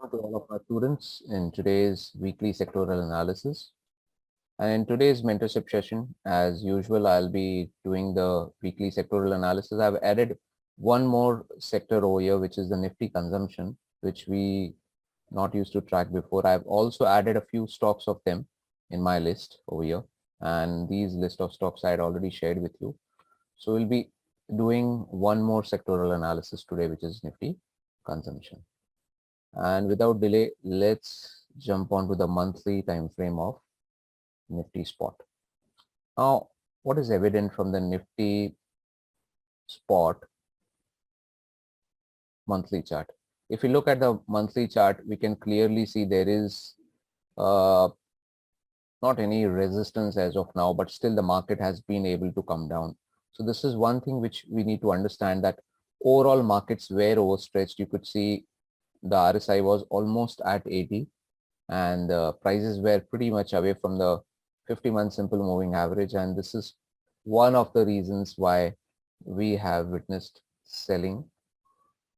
Welcome to all of our students in today's weekly sectoral analysis. And in today's mentorship session, as usual, I'll be doing the weekly sectoral analysis. I've added one more sector over here, which is the Nifty consumption, which we not used to track before. I've also added a few stocks of them in my list over here. And these list of stocks I had already shared with you. So we'll be doing one more sectoral analysis today, which is Nifty consumption. And without delay, let's jump onto the monthly time frame of Nifty spot. Now, what is evident from the Nifty spot monthly chart? If you look at the monthly chart, we can clearly see there is not any resistance as of now, but still the market has been able to come down. So this is one thing which we need to understand, that overall markets were overstretched. You could see the RSI was almost at 80 and prices were pretty much away from the 50-month simple moving average, and this is one of the reasons why we have witnessed selling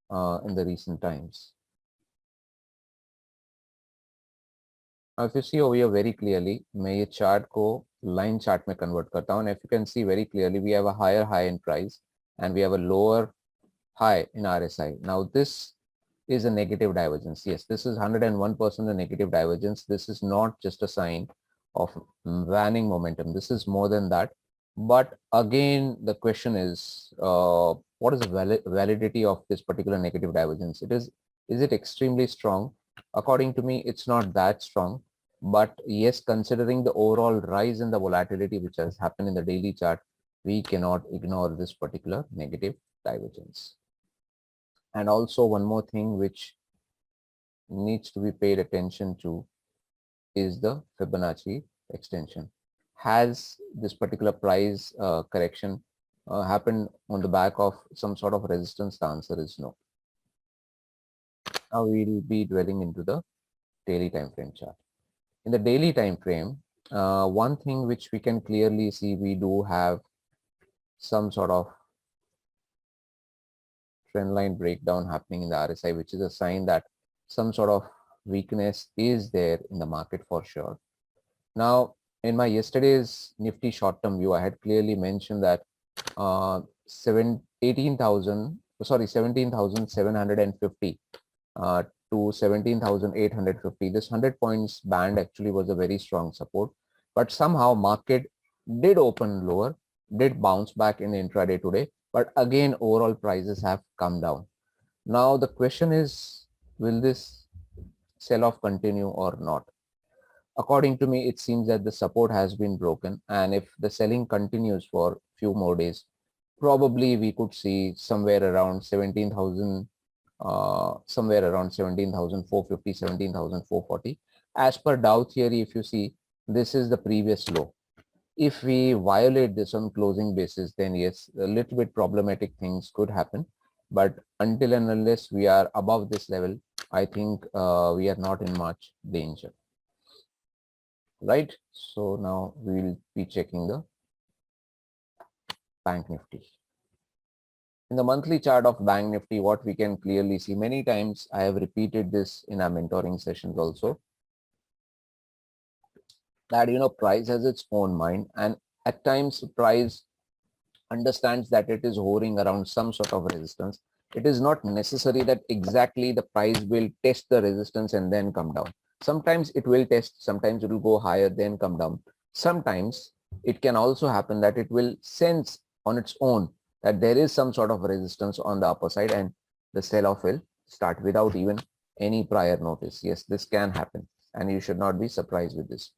in the recent times. Now if you see over here very clearly, मैं ये chart को line chart में convert करता हूँ, and if you can see very clearly, we have a higher high in price and we have a lower high in RSI. Now this is a negative divergence. Yes, this is 101% a negative divergence. This is not just a sign of waning momentum. This is more than that. But again, the question is, what is the validity of this particular negative divergence? Is it extremely strong? According to me, it's not that strong. But yes, considering the overall rise in the volatility which has happened in the daily chart, we cannot ignore this particular negative divergence. And also one more thing which needs to be paid attention to is the Fibonacci extension. Has this particular price correction happened on the back of some sort of resistance? The answer is no. Now we will be dwelling into the daily time frame chart. In the daily time frame, one thing which we can clearly see, we do have some sort of trend line breakdown happening in the RSI, which is a sign that some sort of weakness is there in the market for sure. Now, in my yesterday's Nifty short-term view, I had clearly mentioned that 17,750 to 17,850. This 100 points band actually was a very strong support, but somehow market did open lower, did bounce back in intraday today, but again overall prices have come down. Now the question is, will this sell-off continue or not? According to me, it seems that the support has been broken, and if the selling continues for few more days, probably we could see somewhere around 17,000, somewhere around 17,450, 17,440. As per Dow theory, if you see, this is the previous low. If we violate this on closing basis, then yes, a little bit problematic things could happen. But until and unless we are above this level, I think we are not in much danger. Right? So now we will be checking the Bank Nifty. In the monthly chart of Bank Nifty, what we can clearly see, many times I have repeated this in our mentoring sessions also, that price has its own mind, and at times price understands that it is hovering around some sort of resistance. It is not necessary that exactly the price will test the resistance and then come down. Sometimes it will test, sometimes it will go higher, then come down. Sometimes it can also happen that it will sense on its own that there is some sort of resistance on the upper side and the sell-off will start without even any prior notice. Yes, this can happen and you should not be surprised with this.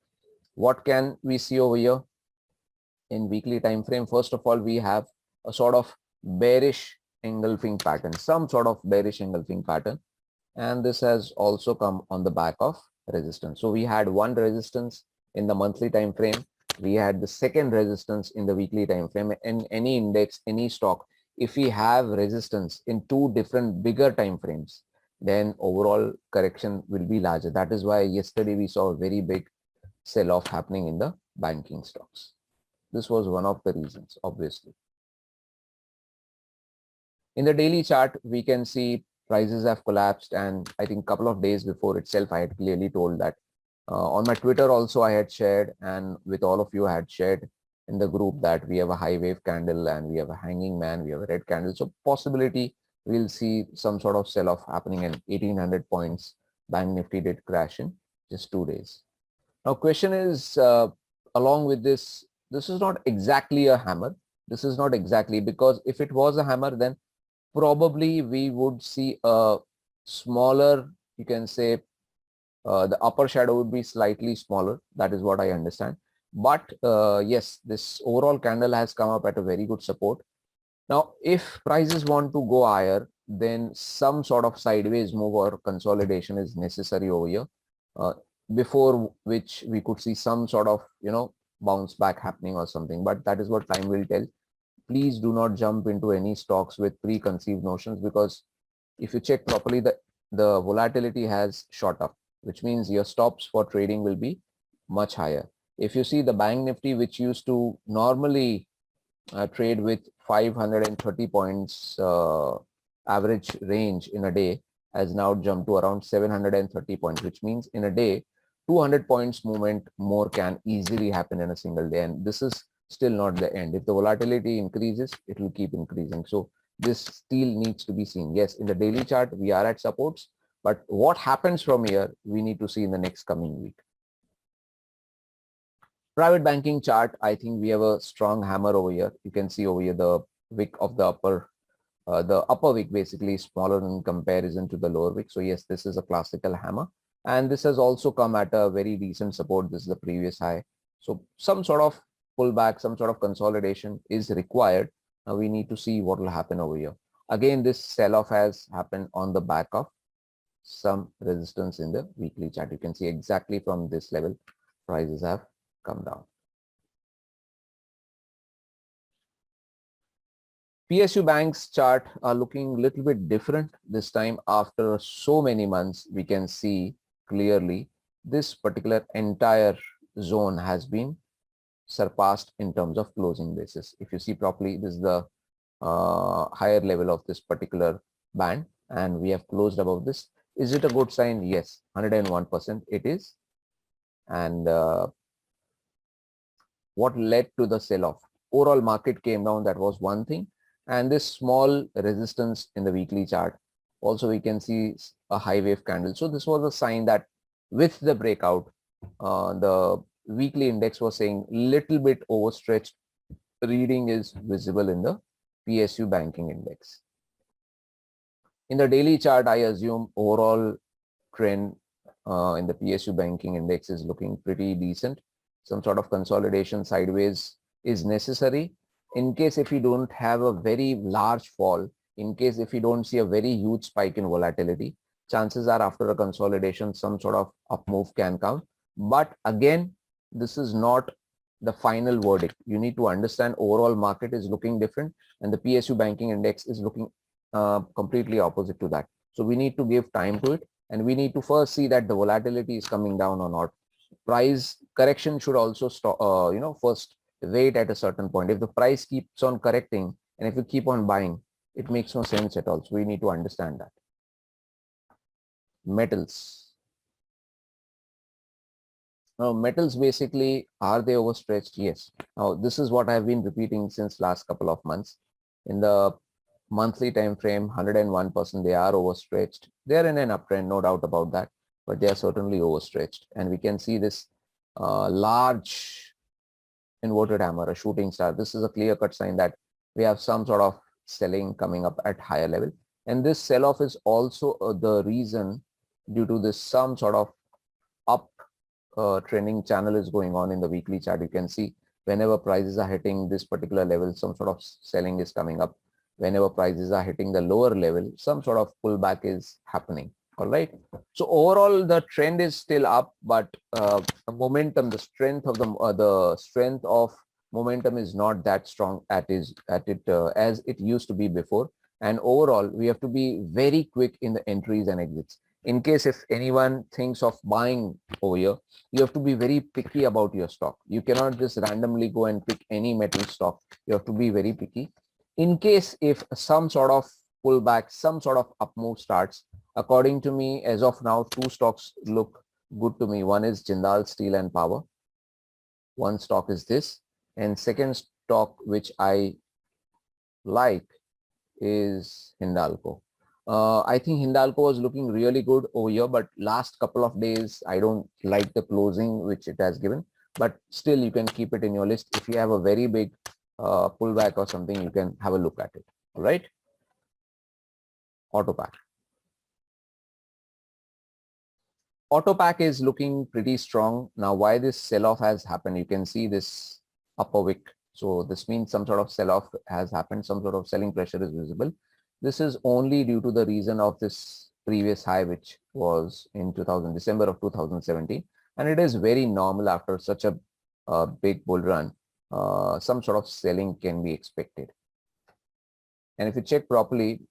What can we see over here in weekly time frame? First of all, we have a sort of bearish engulfing pattern, some sort of bearish engulfing pattern, and this has also come on the back of resistance. So we had one resistance in the monthly time frame, we had the second resistance in the weekly time frame. In any index, any stock, if we have resistance in two different bigger time frames, then overall correction will be larger. That is why yesterday we saw a very big sell-off happening in the banking stocks. This was one of the reasons, obviously. In the daily chart, we can see prices have collapsed, and I think a couple of days before itself, I had clearly told that. On my Twitter also, I had shared, and with all of you, I had shared in the group that we have a high wave candle and we have a hanging man, we have a red candle. So possibility we'll see some sort of sell-off happening, and 1800 points Bank Nifty did crash in just 2 days. Now, question is, along with this, this is not exactly a hammer. This is not exactly, because if it was a hammer, then probably we would see a smaller, you can say, the upper shadow would be slightly smaller. That is what I understand. But yes, this overall candle has come up at a very good support. Now, if prices want to go higher, then some sort of sideways move or consolidation is necessary over here, before which we could see some sort of, bounce back happening or something. But that is what time will tell. Please do not jump into any stocks with preconceived notions, because if you check properly, the volatility has shot up, which means your stops for trading will be much higher. If you see the Bank Nifty, which used to normally trade with 530 points average range in a day, has now jumped to around 730 points, which means in a day, 200 points movement more can easily happen in a single day. And this is still not the end. If the volatility increases, it will keep increasing. So this still needs to be seen. Yes, in the daily chart, we are at supports, but what happens from here, we need to see in the next coming week. Private banking chart, I think we have a strong hammer over here. You can see over here the wick of the upper wick basically is smaller in comparison to the lower wick. So yes, this is a classical hammer, and this has also come at a very decent support. This is the previous high. So some sort of pullback, some sort of consolidation is required. Now we need to see what will happen over here. Again, this sell-off has happened on the back of some resistance in the weekly chart. You can see exactly from this level, prices have come down. PSU banks chart are looking a little bit different this time. After so many months, we can see clearly this particular entire zone has been surpassed in terms of closing basis. If you see properly, this is the higher level of this particular band, and we have closed above this. Is it a good sign? Yes, 101% it is. And what led to the sell-off? Overall market came down, that was one thing. And this small resistance in the weekly chart, also we can see a high wave candle. So this was a sign that with the breakout, the weekly index was saying little bit overstretched reading is visible in the PSU banking index. In the daily chart, I assume overall trend in the PSU banking index is looking pretty decent. Some sort of consolidation sideways is necessary. In case if we don't have a very large fall, in case if we don't see a very huge spike in volatility, chances are after a consolidation, some sort of up move can come. But again, this is not the final verdict. You need to understand overall market is looking different, and the PSU banking index is looking completely opposite to that. So we need to give time to it, and we need to first see that the volatility is coming down or not. Price correction should also stop, first wait at a certain point. If the price keeps on correcting and if you keep on buying, it makes no sense at all. So we need to understand that. Metals. Now, metals basically, are they overstretched? Yes. Now, this is what I've been repeating since last couple of months. In the monthly time frame, 101%, they are overstretched. They're in an uptrend, no doubt about that, but they are certainly overstretched. And we can see this large inverted hammer, a shooting star. This is a clear-cut sign that we have some sort of selling coming up at higher level. And this sell-off is also the reason due to this some sort of up trending channel is going on in the weekly chart. You can see whenever prices are hitting this particular level, some sort of selling is coming up. Whenever prices are hitting the lower level, some sort of pullback is happening. All right. So overall, the trend is still up, but the momentum, the strength of momentum is not that strong as it used to be before. And overall, we have to be very quick in the entries and exits. In case if anyone thinks of buying over here, you have to be very picky about your stock. You cannot just randomly go and pick any metal stock. You have to be very picky. In case if some sort of pullback, some sort of up move starts. According to me, as of now, two stocks look good to me. One is Jindal Steel and Power. One stock is this, and second stock which I like is Hindalco. I think Hindalco was looking really good over here, but last couple of days, I don't like the closing which it has given, but still you can keep it in your list. If you have a very big pullback or something, you can have a look at it. All right. Autopac. Autopac is looking pretty strong. Now, why this sell-off has happened, you can see this upper wick. So this means some sort of sell-off has happened, some sort of selling pressure is visible. This is only due to the reason of this previous high, which was in December of 2017. And it is very normal after such a big bull run. Some sort of selling can be expected. And if you check properly,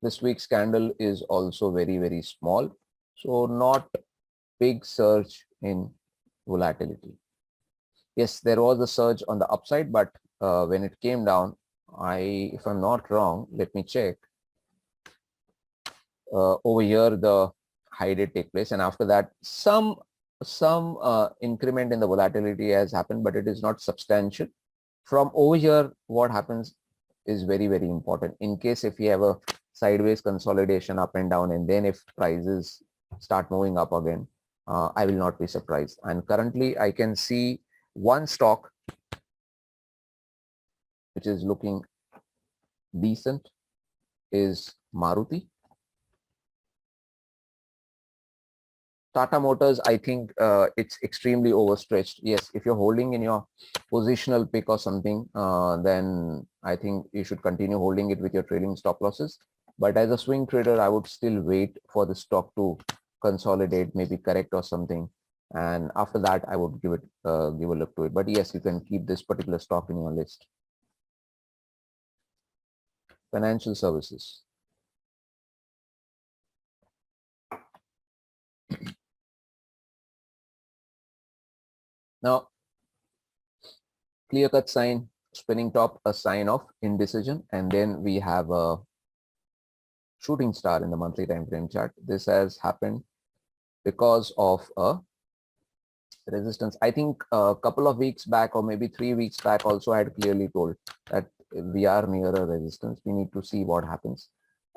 this week's candle is also very, very small. So not big surge in volatility. Yes, there was a surge on the upside, but when it came down, if I'm not wrong, let me check. Over here, the high did take place, and after that, some increment in the volatility has happened, but it is not substantial. From over here, what happens is very, very important. In case if you have a sideways consolidation up and down, and then if prices start moving up again, I will not be surprised. And currently, I can see one stock which is looking decent is Maruti. Tata Motors, I think it's extremely overstretched. Yes, if you're holding in your positional pick or something, then I think you should continue holding it with your trailing stop losses. But as a swing trader, I would still wait for the stock to consolidate, maybe correct or something. And after that, I would give a look to it. But yes, you can keep this particular stock in your list. Financial services. Now, clear-cut sign, spinning top, a sign of indecision, and then we have a shooting star in the monthly time frame chart. This has happened because of a resistance. I think a couple of weeks back, or maybe 3 weeks back, also I had clearly told that we are near a resistance. We need to see what happens.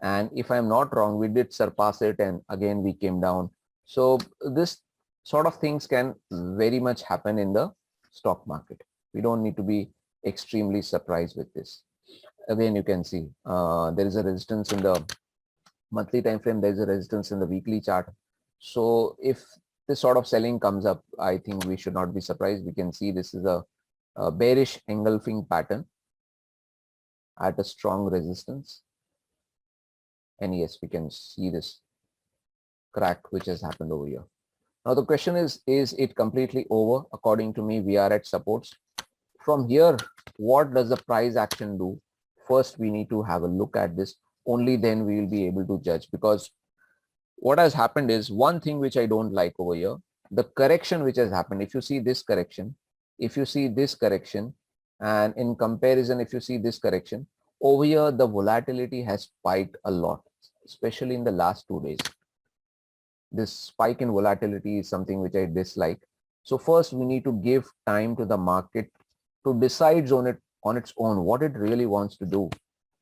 And if I'm not wrong, we did surpass it, and again we came down. So this sort of things can very much happen in the stock market. We don't need to be extremely surprised with this. Again, you can see there is a resistance in the monthly time frame. There is a resistance in the weekly chart. So if this sort of selling comes up, I think we should not be surprised. We can see this is a bearish engulfing pattern at a strong resistance. And yes, we can see this crack which has happened over here. Now the question is it completely over? According to me, we are at supports. From here, what does the price action do? First, we need to have a look at this. Only then we will be able to judge, because what has happened is one thing which I don't like over here, the correction which has happened. If you see this correction, if you see this correction, and in comparison, if you see this correction, over here, the volatility has spiked a lot, especially in the last 2 days. This spike in volatility is something which I dislike. So first, we need to give time to the market to decide on its own what it really wants to do.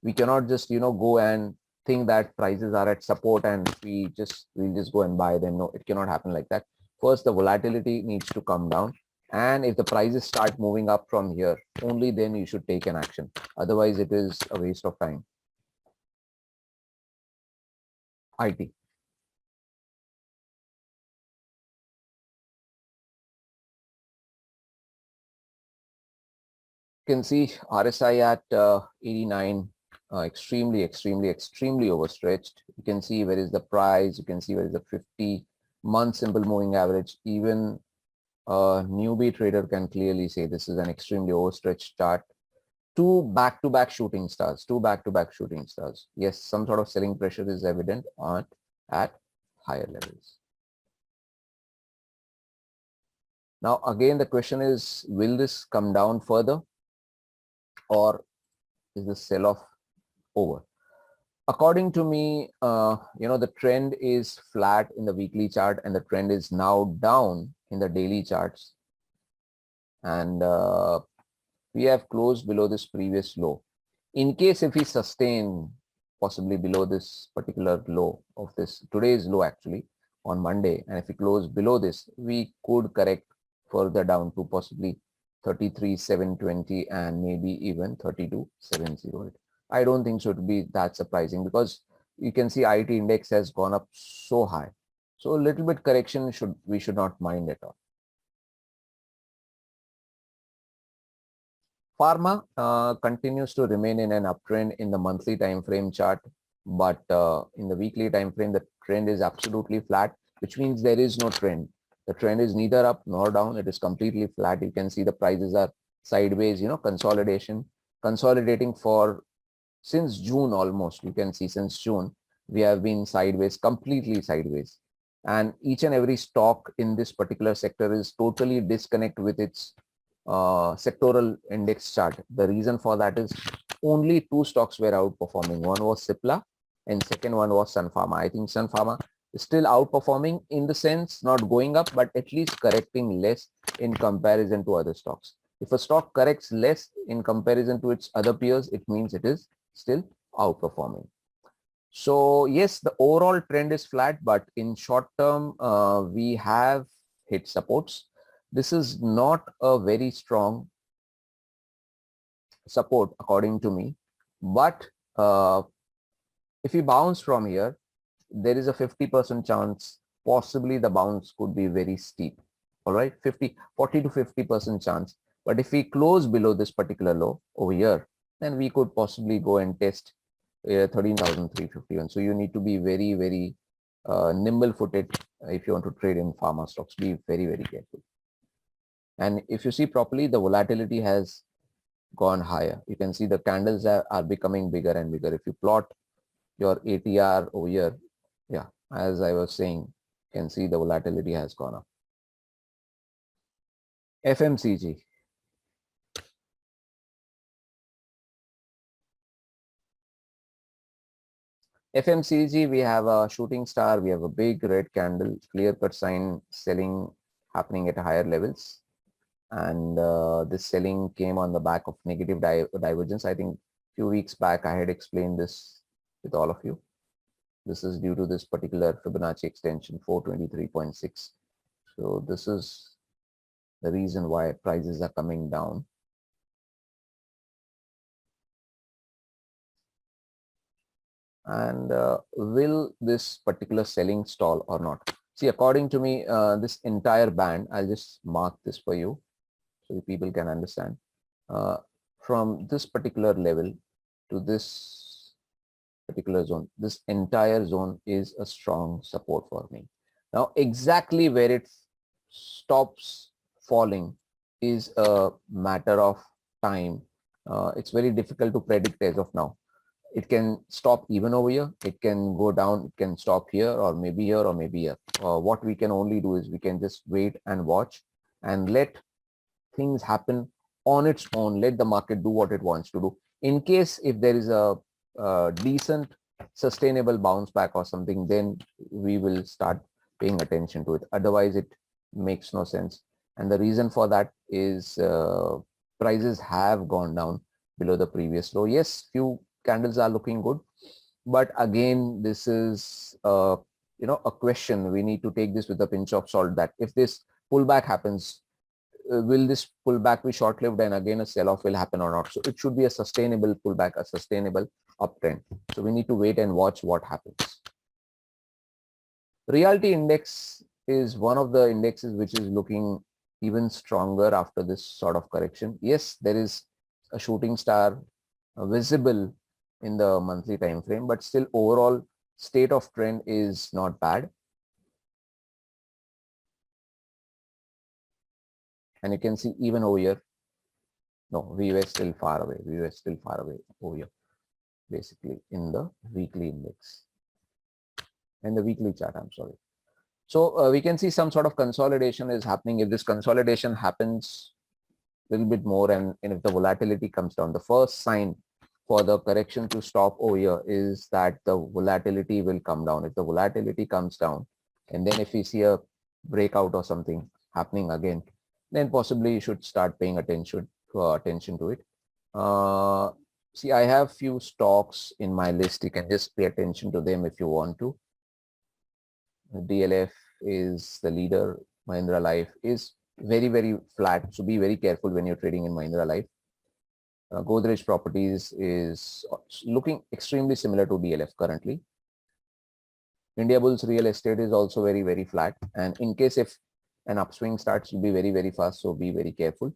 We cannot just go and think that prices are at support and we'll just go and buy them. No, it cannot happen like that. First, the volatility needs to come down, and if the prices start moving up from here, only then you should take an action. Otherwise, it is a waste of time. IT. You can see RSI at 89, extremely overstretched. You can see where is the price. You can see where is the 50-month simple moving average. Even a newbie trader can clearly say this is an extremely overstretched chart. Two back-to-back shooting stars. Yes, some sort of selling pressure is evident at higher levels. Now, again, the question is, will this come down further, or is the sell-off over. According to me, the trend is flat in the weekly chart and the trend is now down in the daily charts. And we have closed below this previous low. In case if we sustain possibly below this particular low of this today's low actually on Monday, and if we close below this, we could correct further down to possibly 33,720 and maybe even 32,708. I don't think so it would be that surprising because you can see IT index has gone up so high. So a little bit correction we should not mind at all. Pharma continues to remain in an uptrend in the monthly time frame chart, but in the weekly time frame, the trend is absolutely flat, which means there is no trend. The trend is neither up nor down. It is completely flat. You can see the prices are sideways, consolidating for since June almost. You can see since June, we have been sideways, completely sideways. And each and every stock in this particular sector is totally disconnect with its sectoral index chart. The reason for that is only two stocks were outperforming. One was Cipla and second one was Sun Pharma. I think Sun Pharma is still outperforming in the sense not going up, but at least correcting less in comparison to other stocks. If a stock corrects less in comparison to its other peers, it means it is still outperforming. So yes, the overall trend is flat, but in short term, we have hit supports. This is not a very strong support according to me, but if we bounce from here, there is a 50% chance possibly the bounce could be very steep. All right, 40 to 50% chance. But if we close below this particular low over here, then we could possibly go and test 13,351. So you need to be very, very nimble footed if you want to trade in pharma stocks. Be very, very careful. And if you see properly, the volatility has gone higher. You can see the candles are becoming bigger and bigger. If you plot your ATR over here, yeah, as I was saying, you can see the volatility has gone up. FMCG. FMCG, we have a shooting star, we have a big red candle, clear-cut sign selling happening at higher levels. And this selling came on the back of negative divergence. I think a few weeks back, I had explained this with all of you. This is due to this particular Fibonacci extension 423.6. So this is the reason why prices are coming down. And will this particular selling stall or not? See, according to me, this entire band, I'll just mark this for you so people can understand. From this particular level to this particular zone, this entire zone is a strong support for me. Now, exactly where it stops falling is a matter of time. It's very difficult to predict as of now. It can stop even over here, it can go down, it can stop here or maybe here or maybe here. What we can only do is we can just wait and watch and let things happen on its own. Let the market do what it wants to do. In case if there is a decent sustainable bounce back or something, then we will start paying attention to it. Otherwise, it makes no sense. And the reason for that is prices have gone down below the previous low. Yes, few candles are looking good, but again, this is a question. We need to take this with a pinch of salt, that if this pullback happens, will this pullback be short-lived and again a sell-off will happen or not? So it should be a sustainable pullback, a sustainable uptrend. So we need to wait and watch what happens. Realty index is one of the indexes which is looking even stronger after this sort of correction. Yes, there is a shooting star visible in the monthly time frame, but still overall state of trend is not bad. And you can see even over here, no, we were still far away. We were still far away over here, basically in the weekly index, in the weekly chart, I'm sorry. So we can see some sort of consolidation is happening. If this consolidation happens a little bit more and if the volatility comes down, the first sign for the correction to stop over here is that the volatility will come down. If the volatility comes down, and then if we see a breakout or something happening again, then possibly you should start paying attention to it. See, I have few stocks in my list. You can just pay attention to them if you want to. DLF is the leader. Mahindra Life is very, very flat. So be very careful when you're trading in Mahindra Life. Godrej Properties is looking extremely similar to DLF currently. Indiabulls Real Estate is also very, very flat. And in case if an upswing starts, will be very, very fast. So be very careful.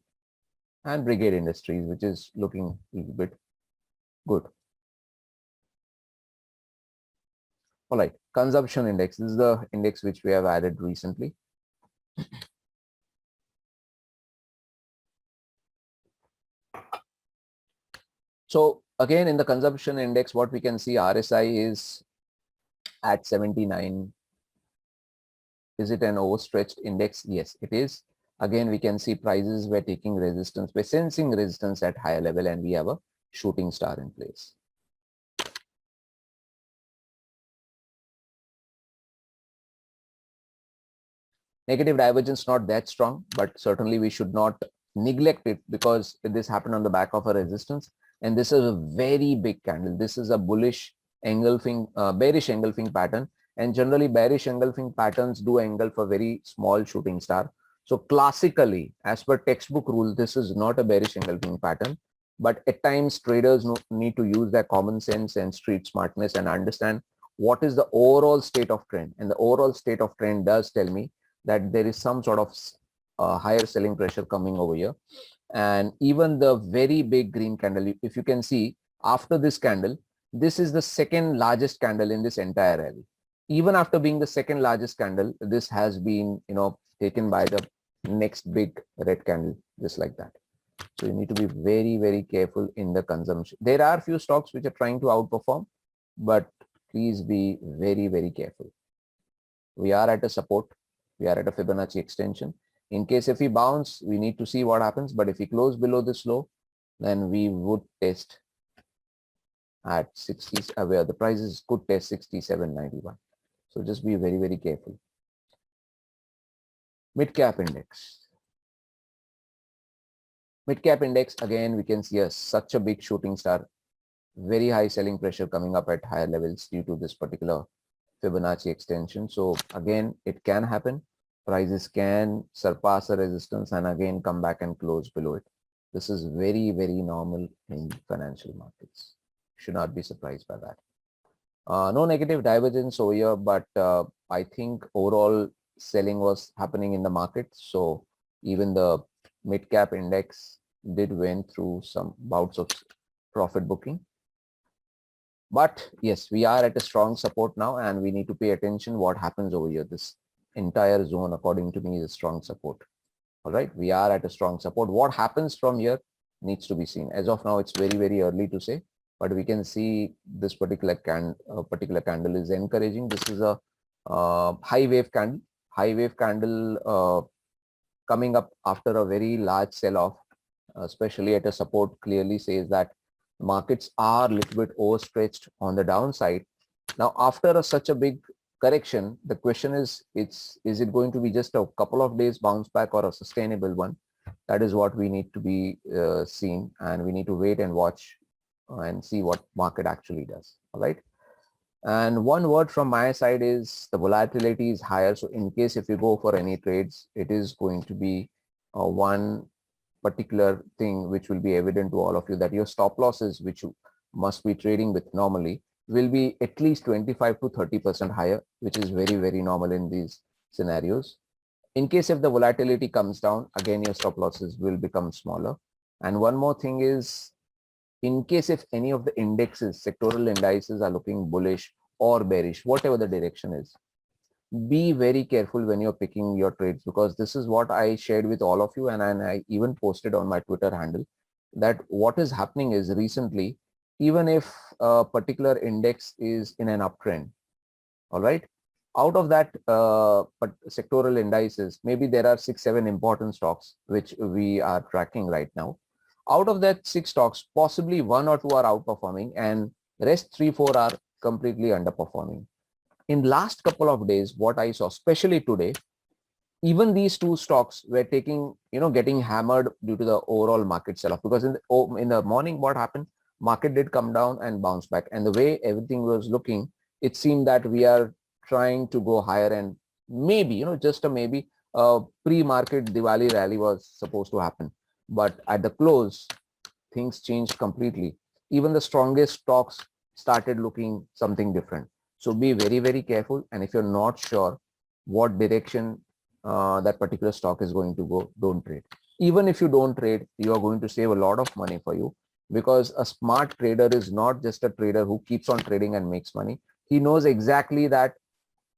And Brigade Industries, which is looking a little bit good. All right, consumption index. This is the index which we have added recently. So again, in the consumption index, what we can see, RSI is at 79. Is it an overstretched index? Yes, it is. Again, we can see prices were taking resistance. We're sensing resistance at higher level, and we have a shooting star in place. Negative divergence not that strong, but certainly we should not neglect it because this happened on the back of a resistance. And this is a very big candle. This is a bullish engulfing, bearish engulfing pattern. And generally bearish engulfing patterns do engulf a very small shooting star. So classically, as per textbook rule, this is not a bearish engulfing pattern. But at times traders need to use their common sense and street smartness and understand what is the overall state of trend. And the overall state of trend does tell me that there is some sort of higher selling pressure coming over here. And even the very big green candle, if you can see after this candle, this is the second largest candle in this entire rally. Even after being the second largest candle, this has been, taken by the next big red candle, just like that. So you need to be very, very careful in the consumption. There are few stocks which are trying to outperform, but please be very, very careful. We are at a support. We are at a Fibonacci extension. In case if we bounce, we need to see what happens. But if we close below this low, then we would test at 60, where the prices could test 67.91. So just be very, very careful. Mid-cap index. Mid-cap index, again, we can see such a big shooting star. Very high selling pressure coming up at higher levels due to this particular Fibonacci extension. So again, it can happen. Prices can surpass a resistance and again come back and close below it. This is very, very normal in financial markets. Should not be surprised by that. No negative divergence over here, but I think overall selling was happening in the market. So even the mid-cap index did went through some bouts of profit booking. But yes, we are at a strong support now and we need to pay attention what happens over here. This entire zone, according to me, is a strong support. All right, we are at a strong support. What happens from here needs to be seen. As of now, it's very, very early to say, but we can see this particular candle is encouraging. This is a high wave candle. High wave candle coming up after a very large sell-off, especially at a support, clearly says that markets are a little bit overstretched on the downside. Now, after such a big correction, the question is it going to be just a couple of days bounce back or a sustainable one? That is what we need to be seen, and we need to wait and watch and see what market actually does. All right. And one word from my side is the volatility is higher. So in case if you go for any trades, it is going to be one particular thing which will be evident to all of you, that your stop losses, which you must be trading with normally, will be at least 25 to 30% higher, which is very, very normal in these scenarios. In case if the volatility comes down, again, your stop losses will become smaller. And one more thing is, in case if any of the indexes, sectoral indices are looking bullish or bearish, whatever the direction is, be very careful when you're picking your trades, because this is what I shared with all of you, and I even posted on my Twitter handle, that what is happening is recently, even if a particular index is in an uptrend, all right, out of that sectoral indices, maybe there are 6-7 important stocks which we are tracking right now. Out of that 6 stocks, possibly 1 or 2 are outperforming and rest 3, 4 are completely underperforming. In last couple of days, what I saw, especially today, even these 2 stocks were getting hammered due to the overall market sell-off, because in the morning, what happened? Market did come down and bounce back. And the way everything was looking, it seemed that we are trying to go higher, and maybe, just a maybe, pre-market Diwali rally was supposed to happen. But at the close, things changed completely. Even the strongest stocks started looking something different. So be very, very careful. And if you're not sure what direction that particular stock is going to go, don't trade. Even if you don't trade, you are going to save a lot of money for you, because a smart trader is not just a trader who keeps on trading and makes money. He knows exactly that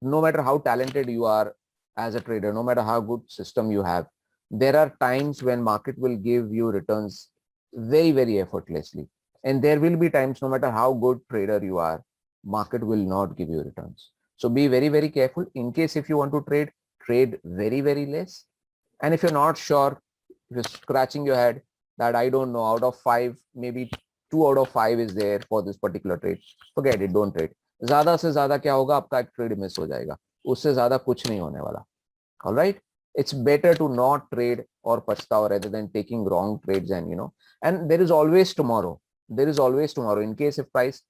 no matter how talented you are as a trader, no matter how good system you have, there are times when market will give you returns very, very effortlessly. And there will be times, no matter how good trader you are, market will not give you returns. So be very, very careful. In case if you want to trade, trade very, very less. And if you're not sure, if you're scratching your head that I don't know, out of 5, maybe 2 out of 5 is there for this particular trade, forget it, don't trade. ज्यादा से ज्यादा क्या होगा, आपका एक trade miss हो जाएगा, उससे ज्यादा कुछ नहीं होने वाला. All right, it's better to not trade or pachtawa rather than taking wrong trades. And there is always tomorrow. There is always tomorrow. In case if price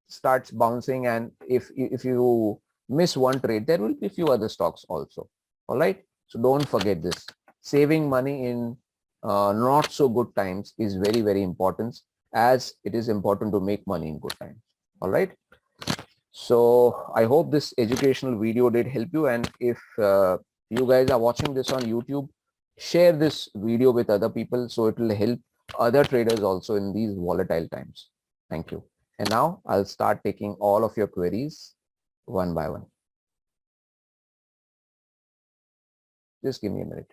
starts bouncing, and if you miss one trade, there will be few other stocks also. All right, so don't forget this. Saving money in not so good times is very, very important, as it is important to make money in good times. All right, so I hope this educational video did help you. And if you guys are watching this on YouTube, share this video with other people so it will help other traders also in these volatile times. Thank you. And now I'll start taking all of your queries one by one. Just give me a minute.